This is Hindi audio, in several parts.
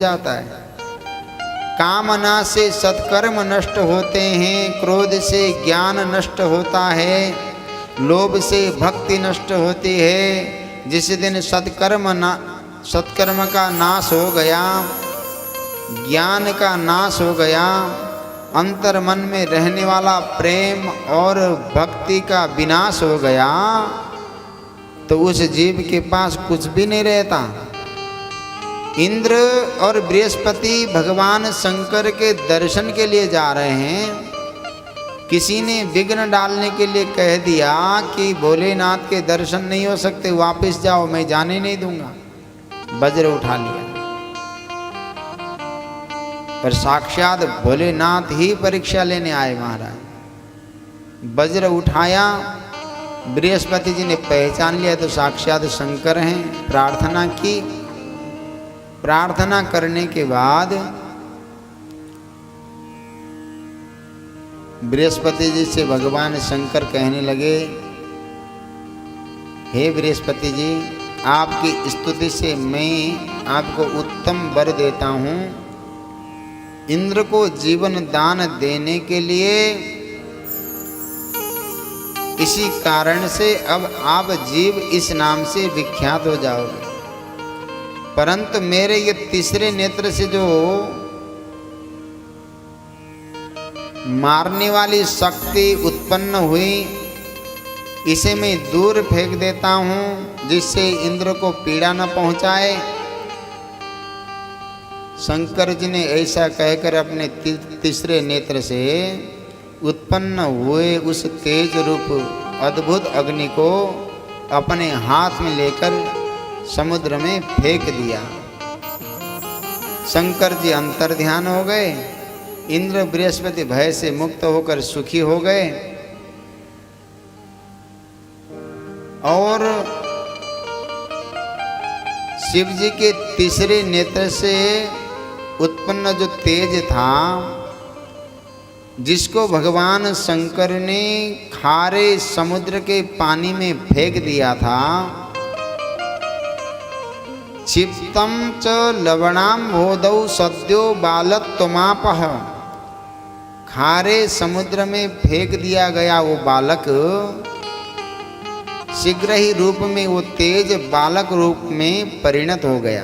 जाता है। कामना से सत्कर्म नष्ट होते हैं, क्रोध से ज्ञान नष्ट होता है, लोभ से भक्ति नष्ट होती है। जिस दिन सत्कर्म का नाश हो गया, ज्ञान का नाश हो गया, अंतर मन में रहने वाला प्रेम और भक्ति का विनाश हो गया, तो उस जीव के पास कुछ भी नहीं रहता। इंद्र और बृहस्पति भगवान शंकर के दर्शन के लिए जा रहे हैं। किसी ने विघ्न डालने के लिए कह दिया कि भोलेनाथ के दर्शन नहीं हो सकते, वापस जाओ, मैं जाने नहीं दूंगा। वज्र उठा लिया, पर साक्षात भोलेनाथ ही परीक्षा लेने आए महाराज। वज्र उठाया, बृहस्पति जी ने पहचान लिया तो साक्षात शंकर हैं। प्रार्थना की, प्रार्थना करने के बाद बृहस्पति जी से भगवान शंकर कहने लगे, हे बृहस्पति जी, आपकी स्तुति से मैं आपको उत्तम वर देता हूँ। इंद्र को जीवन दान देने के लिए इसी कारण से अब आप जीव इस नाम से विख्यात हो जाओगे। परंतु मेरे ये तीसरे नेत्र से जो मारने वाली शक्ति उत्पन्न हुई, इसे मैं दूर फेंक देता हूँ, जिससे इंद्र को पीड़ा न पहुँचाए। शंकर जी ने ऐसा कहकर अपने तीसरे नेत्र से उत्पन्न हुए उस तेज रूप अद्भुत अग्नि को अपने हाथ में लेकर समुद्र में फेंक दिया। शंकर जी अंतर ध्यान हो गए। इंद्र बृहस्पति भय से मुक्त होकर सुखी हो गए और शिव जी के तीसरे नेत्र से उत्पन्न जो तेज था, जिसको भगवान शंकर ने खारे समुद्र के पानी में फेंक दिया था, क्षिप्तम च लवणाम्भोदौ सद्यो बालत्वमापः, खारे समुद्र में फेंक दिया गया वो बालक शीघ्र ही रूप में वो तेज बालक रूप में परिणत हो गया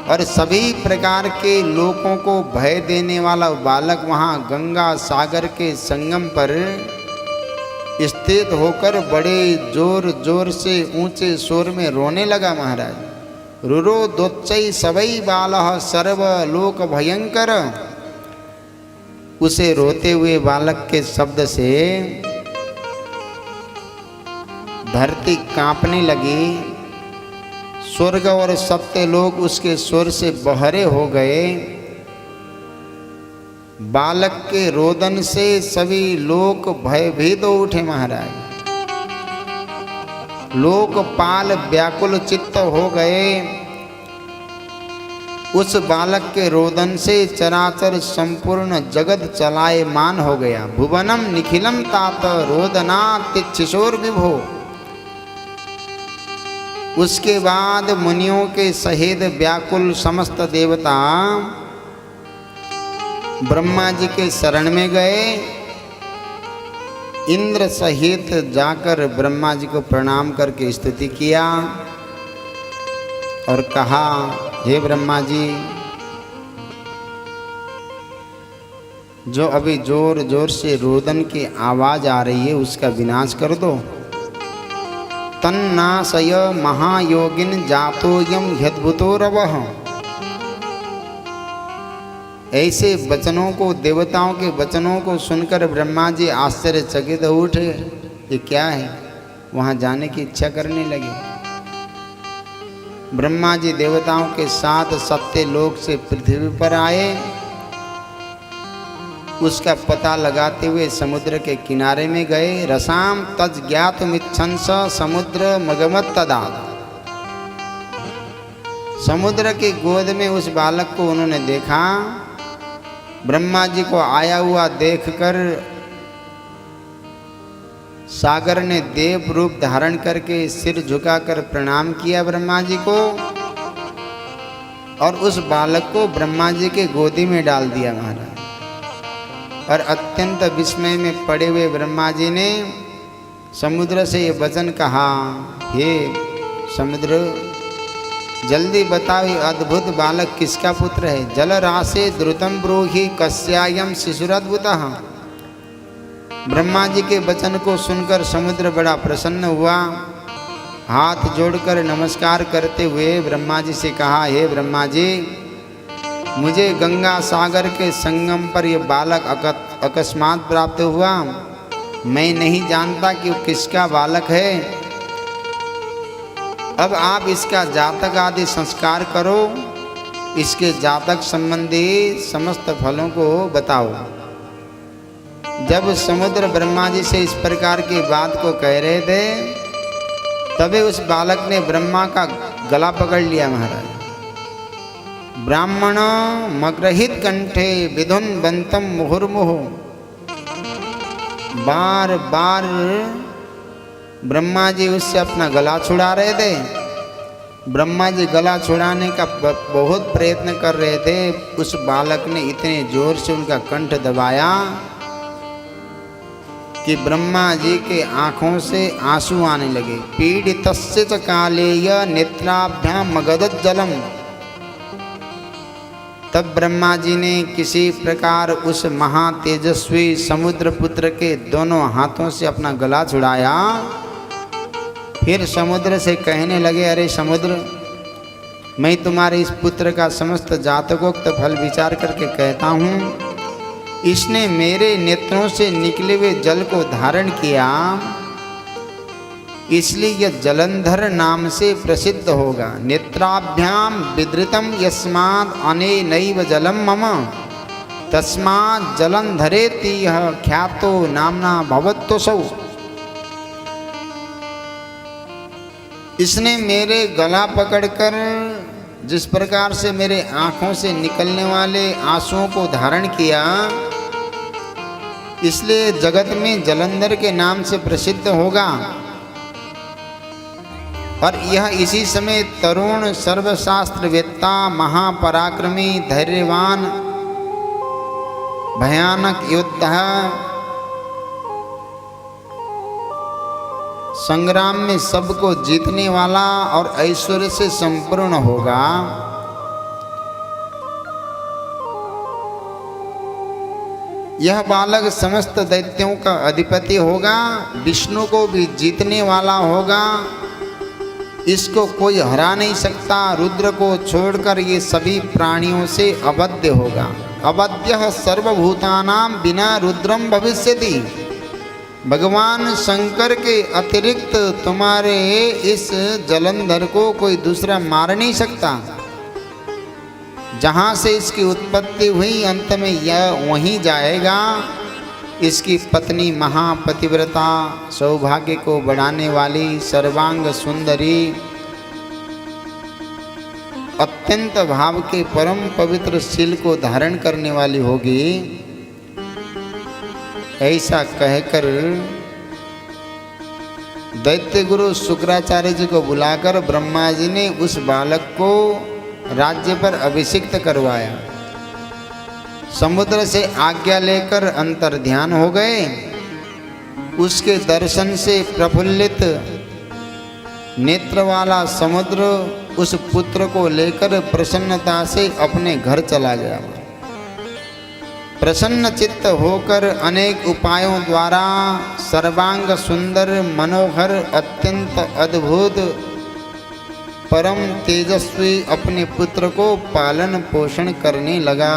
और सभी प्रकार के लोगों को भय देने वाला बालक वहाँ गंगा सागर के संगम पर स्थित होकर बड़े जोर जोर से ऊंचे स्वर में रोने लगा। महाराज, रुरो दोच्चै सबई बालः सर्व लोक भयंकर। उसे रोते हुए बालक के शब्द से धरती कांपने लगी, स्वर्ग और सत्य लोग उसके स्वर से बहरे हो गए। बालक के रोदन से सभी लोग भयभीत हो उठे। महाराज, लोकपाल व्याकुल चित्त हो गए। उस बालक के रोदन से चराचर संपूर्ण जगत चलायमान हो गया। भुवनम निखिलम तात रोदनात् तिच्छिशोर विभो। उसके बाद मुनियों के सहित व्याकुल समस्त देवता ब्रह्मा जी के शरण में गए। इंद्र सहित जाकर ब्रह्मा जी को प्रणाम करके स्तुति किया और कहा, हे ब्रह्मा जी, जो अभी जोर जोर से रोदन की आवाज आ रही है उसका विनाश कर दो। तन्नाशय महायोगिन जातोयम ह्यद्भुतो रवः। ऐसे वचनों को, देवताओं के वचनों को सुनकर ब्रह्मा जी आश्चर्यचकित हो उठे। ये क्या है? वहाँ जाने की इच्छा करने लगे। ब्रह्मा जी देवताओं के साथ सत्य लोक से पृथ्वी पर आए। उसका पता लगाते हुए समुद्र के किनारे में गए। रसाम तज ज्ञातुमिच्छंस समुद्र मगमत तदाद। समुद्र की गोद में उस बालक को उन्होंने देखा। ब्रह्मा जी को आया हुआ देखकर सागर ने देव रूप धारण करके सिर झुकाकर प्रणाम किया ब्रह्मा जी को और उस बालक को ब्रह्मा जी के गोदी में डाल दिया महाराज। और अत्यंत विस्मय में पड़े हुए ब्रह्मा जी ने समुद्र से ये वचन कहा, हे समुद्र, जल्दी बताओ ये अद्भुत बालक किसका पुत्र है? जल राशे द्रुतम ब्रूहि कस्यायम शिशुरद्भुतः। ब्रह्मा जी के वचन को सुनकर समुद्र बड़ा प्रसन्न हुआ। हाथ जोड़कर नमस्कार करते हुए ब्रह्मा जी से कहा, हे ब्रह्मा जी, मुझे गंगा सागर के संगम पर यह बालक अकस्मात प्राप्त हुआ। मैं नहीं जानता कि वो किसका बालक है। अब आप इसका जातक आदि संस्कार करो, इसके जातक संबंधी समस्त फलों को बताओ। जब समुद्र ब्रह्मा जी से इस प्रकार की बात को कह रहे थे, तभी उस बालक ने ब्रह्मा का गला पकड़ लिया महाराज। ब्राह्मण मग्रहित कंठे विधुन बंतम मुहुर्मुहु। बार बार ब्रह्मा जी उससे अपना गला छुड़ा रहे थे। ब्रह्मा जी गला छुड़ाने का बहुत प्रयत्न कर रहे थे। उस बालक ने इतने जोर से उनका कंठ दबाया कि ब्रह्मा जी के आंखों से आंसू आने लगे। पीड़ितस्य च कालेय नेत्राभ्याम मगधत जलम। तब ब्रह्मा जी ने किसी प्रकार उस महातेजस्वी समुद्र पुत्र के दोनों हाथों से अपना गला छुड़ाया। फिर समुद्र से कहने लगे, अरे समुद्र, मैं तुम्हारे इस पुत्र का समस्त जातकोक्त फल विचार करके कहता हूँ। इसने मेरे नेत्रों से निकले हुए जल को धारण किया, इसलिए यह जलंधर नाम से प्रसिद्ध होगा। नेत्राभ्याम विधृतम यस्मात् अनेनैव जलम मम तस्मात् जलंधरेति यः ख्यातो नामना भवत्वसौ। इसने मेरे गला पकड़कर जिस प्रकार से मेरे आँखों से निकलने वाले आंसुओं को धारण किया, इसलिए जगत में जलंधर के नाम से प्रसिद्ध होगा। और यह इसी समय तरुण सर्वशास्त्रवेत्ता महापराक्रमी धैर्यवान भयानक योद्धा संग्राम में सबको जीतने वाला और ऐश्वर्य से संपूर्ण होगा। यह बालक समस्त दैत्यों का अधिपति होगा, विष्णु को भी जीतने वाला होगा। इसको कोई हरा नहीं सकता। रुद्र को छोड़कर ये सभी प्राणियों से अवध्य होगा। अवध्यः सर्वभूतानां बिना रुद्रम भविष्यति। भगवान शंकर के अतिरिक्त तुम्हारे इस जलंधर को कोई दूसरा मार नहीं सकता। जहाँ से इसकी उत्पत्ति हुई अंत में यह वहीं जाएगा। इसकी पत्नी महापतिव्रता, सौभाग्य को बढ़ाने वाली, सर्वांग सुंदरी, अत्यंत भाव के परम पवित्र शील को धारण करने वाली होगी। ऐसा कहकर दैत्य गुरु शुक्राचार्य जी को बुलाकर ब्रह्मा जी ने उस बालक को राज्य पर अभिषिक्त करवाया। समुद्र से आज्ञा लेकर अंतर ध्यान हो गए। उसके दर्शन से प्रफुल्लित नेत्र वाला समुद्र उस पुत्र को लेकर प्रसन्नता से अपने घर चला गया। प्रसन्न चित्त होकर अनेक उपायों द्वारा सर्वांग सुंदर, मनोहर, अत्यंत अद्भुत, परम तेजस्वी अपने पुत्र को पालन पोषण करने लगा।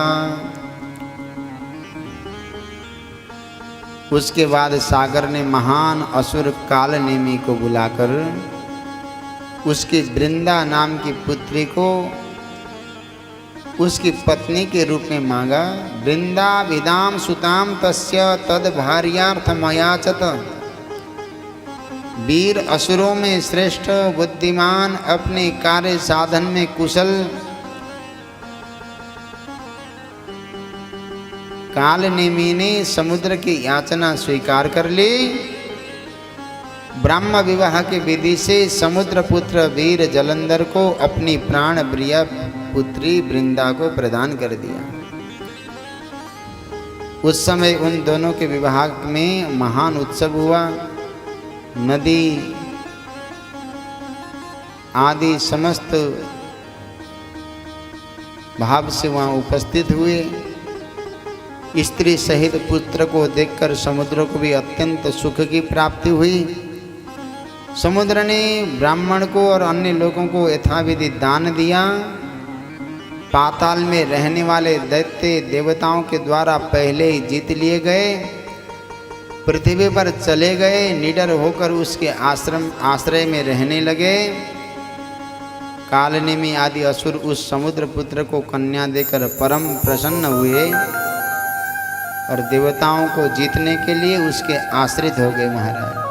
उसके बाद सागर ने महान असुर कालनेमी को बुलाकर उसकी वृंदा नाम की पुत्री को उसकी पत्नी के रूप में मांगा। वृंदा विदाम सुताम तस्य तद भार्यार्थमयाचत। वीर असुरों में श्रेष्ठ, बुद्धिमान, अपने कार्य साधन में कुशल, कालनेमी ने समुद्र की याचना स्वीकार कर ली। ब्रह्म विवाह के विधि से समुद्र पुत्र वीर जलंधर को अपनी प्राण प्रिय पुत्री वृंदा को प्रदान कर दिया। उस समय उन दोनों के विवाह में महान उत्सव हुआ। नदी आदि समस्त भाव से वहाँ उपस्थित हुए। स्त्री सहित पुत्र को देखकर समुद्र को भी अत्यंत सुख की प्राप्ति हुई। समुद्र ने ब्राह्मण को और अन्य लोगों को यथाविधि दान दिया। पाताल में रहने वाले दैत्य देवताओं के द्वारा पहले ही जीत लिए गए, पृथ्वी पर चले गए, निडर होकर उसके आश्रय में रहने लगे। कालनेमी आदि असुर उस समुद्र पुत्र को कन्या देकर परम प्रसन्न हुए और देवताओं को जीतने के लिए उसके आश्रित हो गए। महाराज,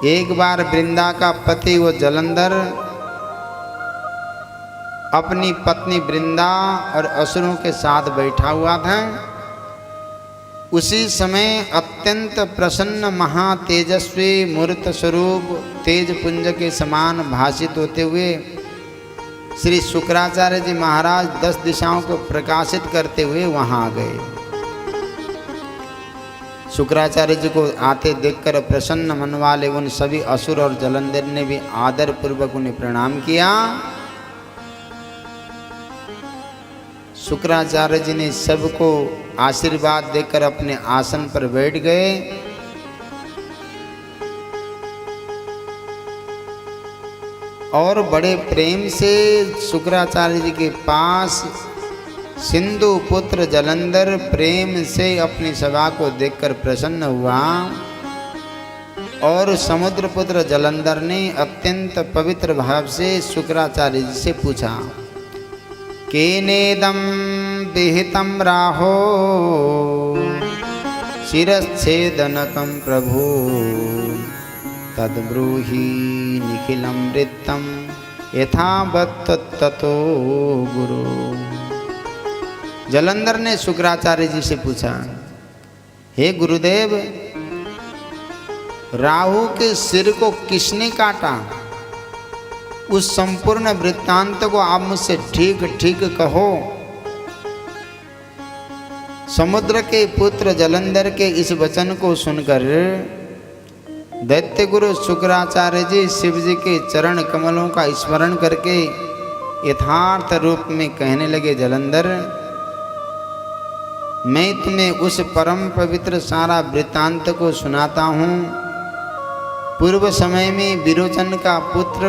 एक बार वृंदा का पति वो जलंधर अपनी पत्नी वृंदा और असुरों के साथ बैठा हुआ था। उसी समय अत्यंत प्रसन्न महातेजस्वी मूर्त स्वरूप तेज पुंज के समान भाषित होते हुए श्री शुक्राचार्य जी महाराज 10 दिशाओं को प्रकाशित करते हुए वहां आ गए। शुक्राचार्य जी को आते देखकर प्रसन्न मन वाले उन सभी असुर और जलंधर ने भी आदर पूर्वक उन्हें प्रणाम किया। शुक्राचार्य जी ने सबको आशीर्वाद देकर अपने आसन पर बैठ गए। और बड़े प्रेम से शुक्राचार्य जी के पास सिंधु पुत्र जलंधर प्रेम से अपनी सभा को देखकर प्रसन्न हुआ। और समुद्र पुत्र जलंधर ने अत्यंत पवित्र भाव से शुक्राचार्य जी से पूछा, केनेदं विहितं राहो शिरच्छेदनकं प्रभु तद्ब्रूहि निखिलं वृत्तं यथावत् ततो गुरु। जलंधर ने शुक्राचार्य जी से पूछा, हे गुरुदेव, राहु के सिर को किसने काटा? उस संपूर्ण वृत्तांत को आप मुझसे ठीक ठीक कहो। समुद्र के पुत्र जलंधर के इस वचन को सुनकर दैत्य गुरु शुक्राचार्य जी शिव जी के चरण कमलों का स्मरण करके यथार्थ रूप में कहने लगे, जलंधर, मैं तुम्हें उस परम पवित्र सारा वृत्तांत को सुनाता हूँ। पूर्व समय में विरोचन का पुत्र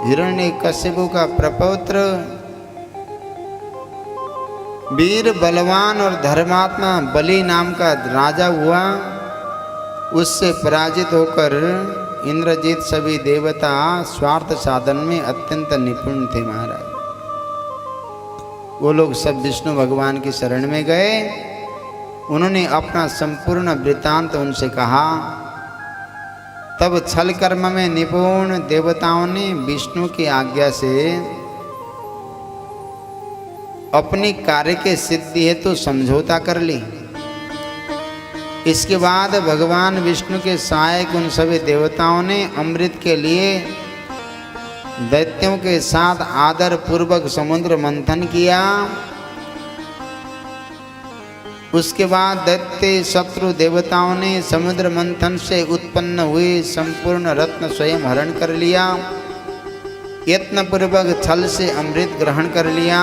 हिरण्यकश्यप का प्रपौत्र वीर बलवान और धर्मात्मा बलि नाम का राजा हुआ। उससे पराजित होकर इंद्रजीत सभी देवता स्वार्थ साधन में अत्यंत निपुण थे। महाराज, वो लोग सब विष्णु भगवान की शरण में गए। उन्होंने अपना संपूर्ण वृत्तांत उनसे कहा। तब छल कर्म में निपुण देवताओं ने विष्णु की आज्ञा से अपनी कार्य के सिद्धि हेतु समझौता कर ली। इसके बाद भगवान विष्णु के सहायक उन सभी देवताओं ने अमृत के लिए दैत्यों के साथ आदर पूर्वक समुद्र मंथन किया। उसके बाद दैत्य शत्रु देवताओं ने समुद्र मंथन से उत्पन्न हुए संपूर्ण रत्न स्वयं हरण कर लिया। यत्न पूर्वक छल से अमृत ग्रहण कर लिया,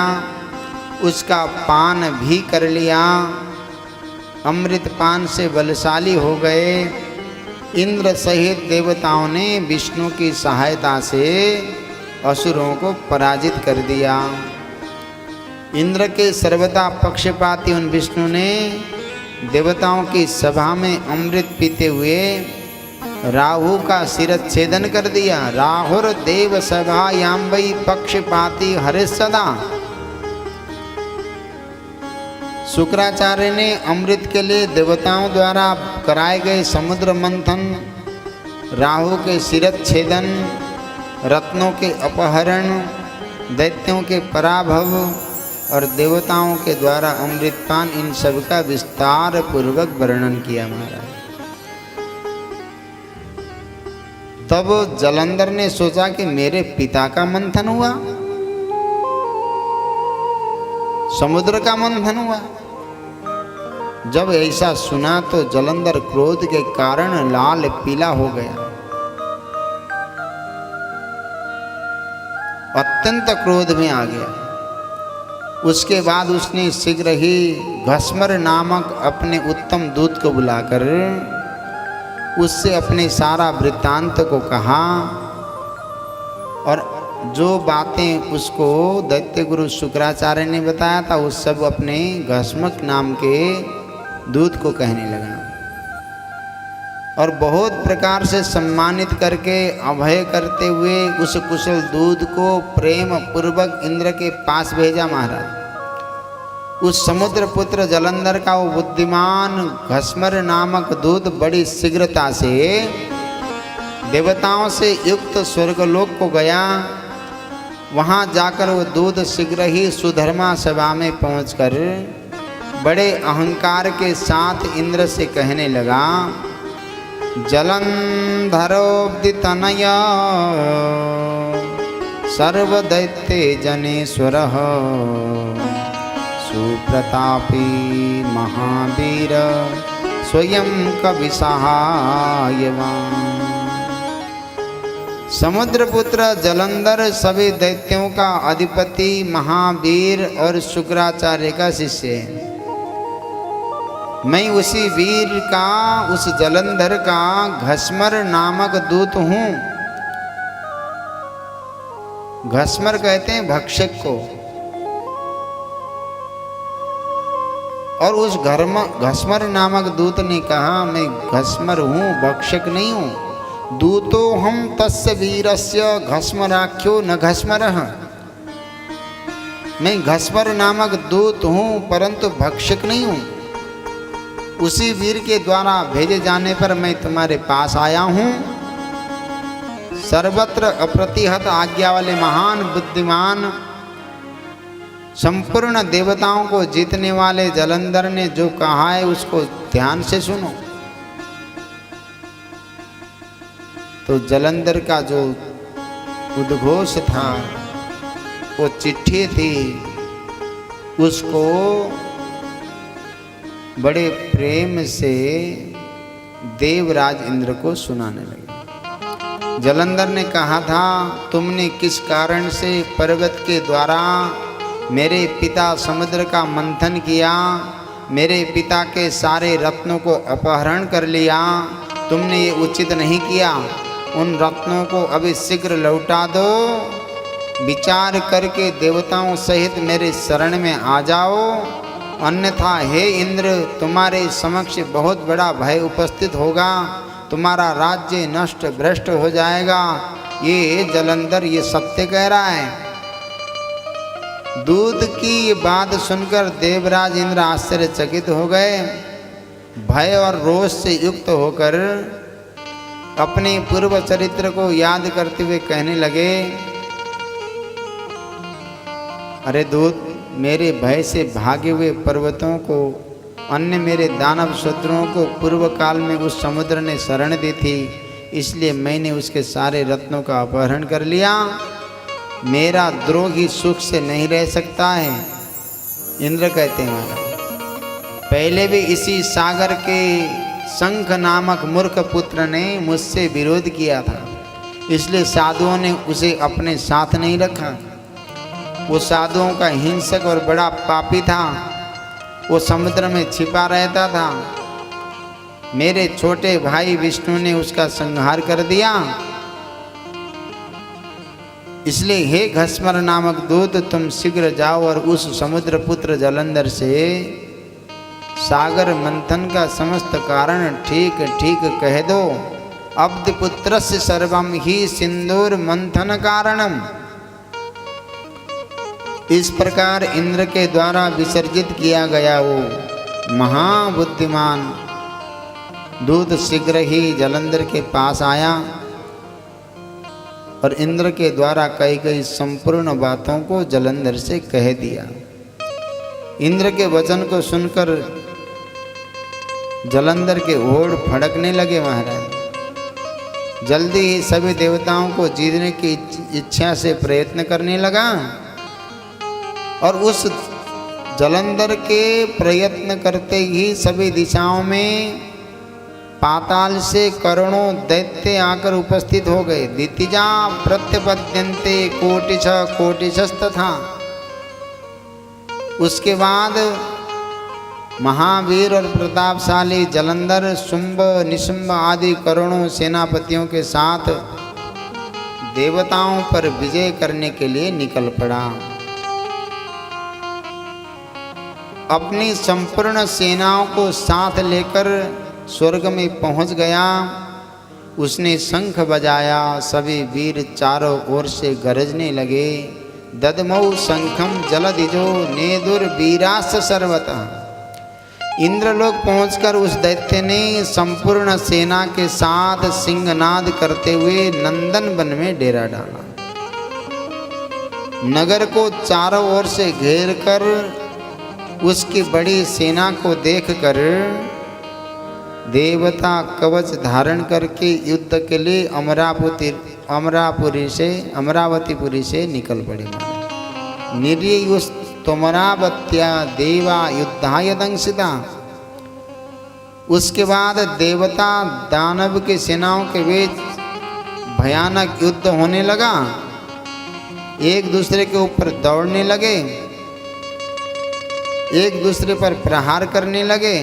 उसका पान भी कर लिया। अमृत पान से बलशाली हो गए। इंद्र सहित देवताओं ने विष्णु की सहायता से असुरों को पराजित कर दिया। इंद्र के सर्वदा पक्षपाती उन विष्णु ने देवताओं की सभा में अमृत पीते हुए राहु का शिरच्छेदन कर दिया। राहुर देव सभायां वै पक्षपाती हरे सदा। शुक्राचार्य ने अमृत के लिए देवताओं द्वारा कराए गए समुद्र मंथन, राहु के शिरच्छेदन, रत्नों के अपहरण, दैत्यों के पराभव और देवताओं के द्वारा अमृतपान, इन सब का विस्तार पूर्वक वर्णन किया। महाराज, तब जलंधर ने सोचा कि मेरे पिता का मंथन हुआ, समुद्र का मंथन हुआ। जब ऐसा सुना तो जलंधर क्रोध के कारण लाल पीला हो गया, अत्यंत क्रोध में आ गया। उसके बाद उसने शीघ्र ही घस्मर नामक अपने उत्तम दूत को बुलाकर उससे अपने सारा वृत्तांत को कहा और जो बातें उसको दैत्य गुरु शुक्राचार्य ने बताया था उस सब अपने घस्मक नाम के दूत को कहने लगा और बहुत प्रकार से सम्मानित करके अभय करते हुए उस कुशल दूत को प्रेम पूर्वक इंद्र के पास भेजा। महाराज उस समुद्र पुत्र जलंधर का वो बुद्धिमान घस्मर नामक दूत बड़ी शीघ्रता से देवताओं से युक्त स्वर्गलोक को गया। वहाँ जाकर वो दूत शीघ्र ही सुधर्मा सभा में पहुंचकर बड़े अहंकार के साथ इंद्र से कहने लगा, जलंधरोब्धितनय सर्वदैत्य जनेश्वर सुप्रतापी महावीर स्वयं कवि सहायवान। समुद्रपुत्र जलंधर सभी दैत्यों का अधिपति महावीर और शुक्राचार्य का शिष्य है। मैं उसी वीर का उस जलंधर का घस्मर नामक दूत हूँ। घस्मर कहते हैं भक्षक को, और उस घस्मर नामक दूत ने कहा मैं घस्मर हूँ, भक्षक नहीं हूँ। दूतो हम तस्य वीरस्य घस्मराख्यो न घस्मरः। मैं घस्मर नामक दूत हूँ परंतु भक्षक नहीं हूँ। उसी वीर के द्वारा भेजे जाने पर मैं तुम्हारे पास आया हूँ। सर्वत्र अप्रतिहत आज्ञा वाले महान बुद्धिमान संपूर्ण देवताओं को जीतने वाले जलंधर ने जो कहा है उसको ध्यान से सुनो। तो जलंधर का जो उद्घोष था वो चिट्ठी थी, उसको बड़े प्रेम से देवराज इंद्र को सुनाने लगे। जलंधर ने कहा था, तुमने किस कारण से पर्वत के द्वारा मेरे पिता समुद्र का मंथन किया, मेरे पिता के सारे रत्नों को अपहरण कर लिया, तुमने ये उचित नहीं किया। उन रत्नों को अभी शीघ्र लौटा दो। विचार करके देवताओं सहित मेरे शरण में आ जाओ, अन्यथा हे इंद्र तुम्हारे समक्ष बहुत बड़ा भय उपस्थित होगा, तुम्हारा राज्य नष्ट भ्रष्ट हो जाएगा। ये जलंधर ये सत्य कह रहा है। दूत की ये बात सुनकर देवराज इंद्र आश्चर्यचकित हो गए। भय और रोष से युक्त होकर अपने पूर्व चरित्र को याद करते हुए कहने लगे, अरे दूत, मेरे भय से भागे हुए पर्वतों को, अन्य मेरे दानव शत्रुओं को पूर्व काल में उस समुद्र ने शरण दी थी, इसलिए मैंने उसके सारे रत्नों का अपहरण कर लिया। मेरा द्रोही सुख से नहीं रह सकता है। इंद्र कहते हैं महाराज, पहले भी इसी सागर के शंख नामक मूर्ख पुत्र ने मुझसे विरोध किया था, इसलिए साधुओं ने उसे अपने साथ नहीं रखा। वो साधुओं का हिंसक और बड़ा पापी था, वो समुद्र में छिपा रहता था। मेरे छोटे भाई विष्णु ने उसका संहार कर दिया। इसलिए हे घस्मर नामक दूत, तुम शीघ्र जाओ और उस समुद्र पुत्र जलंधर से सागर मंथन का समस्त कारण ठीक ठीक कह दो। अब्ध पुत्रस्य सर्वम ही सिंदूर मंथन कारणम। इस प्रकार इंद्र के द्वारा विसर्जित किया गया वो महाबुद्धिमान दूत शीघ्र ही जलंधर के पास आया और इंद्र के द्वारा कही गई संपूर्ण बातों को जलंधर से कह दिया। इंद्र के वचन को सुनकर जलंधर के होठ फड़कने लगे। महाराज जल्दी ही सभी देवताओं को जीतने की इच्छा से प्रयत्न करने लगा और उस जलंधर के प्रयत्न करते ही सभी दिशाओं में पाताल से करोड़ों दैत्य आकर उपस्थित हो गए। दितिजा प्रत्यपद्यन्ते कोटिश कोटिशस्तथा। उसके बाद महावीर और प्रतापशाली जलंधर शुंभ निशुंभ आदि करोड़ों सेनापतियों के साथ देवताओं पर विजय करने के लिए निकल पड़ा। अपनी संपूर्ण सेनाओं को साथ लेकर स्वर्ग में पहुंच गया। उसने शंख बजाया, सभी वीर चारों ओर से गरजने लगे। ददमौ शंखम जलदिजो नेदुर वीरास सर्वतः। इंद्रलोक पहुंचकर उस दैत्य ने संपूर्ण सेना के साथ सिंहनाद करते हुए नंदन वन में डेरा डाला। नगर को चारों ओर से घेर कर उसकी बड़ी सेना को देखकर देवता कवच धारण करके युद्ध के लिए अमरावतीपुरी से निकल पड़े। निर्युस तोमरावत्या देवा युद्धाय दंसिता। उसके बाद देवता दानव की सेनाओं के बीच भयानक युद्ध होने लगा। एक दूसरे के ऊपर दौड़ने लगे, एक दूसरे पर प्रहार करने लगे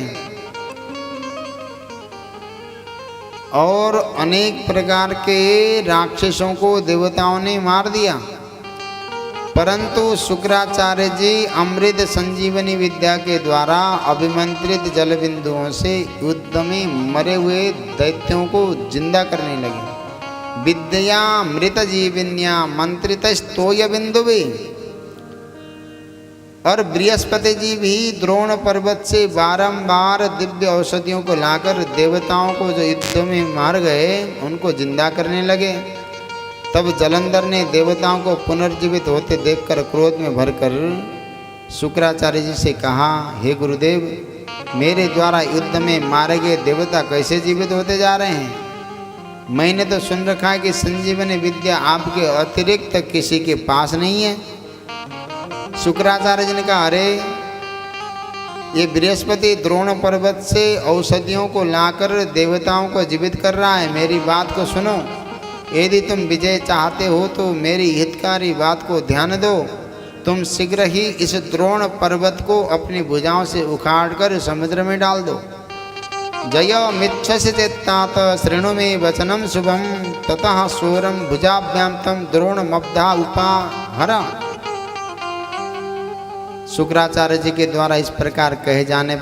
और अनेक प्रकार के राक्षसों को देवताओं ने मार दिया। परंतु शुक्राचार्य जी अमृत संजीवनी विद्या के द्वारा अभिमंत्रित जल बिंदुओं से युद्ध में मरे हुए दैत्यों को जिंदा करने लगे। विद्या मृत जीविन्या मंत्रित स्तोय बिंदु भी। और बृहस्पति जी भी द्रोण पर्वत से बारंबार दिव्य औषधियों को लाकर देवताओं को जो युद्ध में मार गए उनको जिंदा करने लगे। तब जलंधर ने देवताओं को पुनर्जीवित होते देखकर क्रोध में भरकर शुक्राचार्य जी से कहा, हे गुरुदेव, मेरे द्वारा युद्ध में मारे गए देवता कैसे जीवित होते जा रहे हैं? मैंने तो सुन रखा है कि संजीवनी विद्या आपके अतिरिक्त किसी के पास नहीं है। शुक्राचार्य जी ने कहा, अरे ये बृहस्पति द्रोण पर्वत से औषधियों को लाकर देवताओं को जीवित कर रहा है। मेरी बात को सुनो। यदि तुम विजय चाहते हो तो मेरी हितकारी बात को ध्यान दो। तुम शीघ्र ही इस द्रोण पर्वत को अपनी भुजाओं से उखाड़कर समुद्र में डाल दो। जय मिच्छसि चेत्तात शृणु मे वचनम शुभम ततः शोरम भुजाभ्याम तम द्रोण मब्धा उपाहर। शुक्राचार्य जी के द्वारा इस प्रकार कहे जाने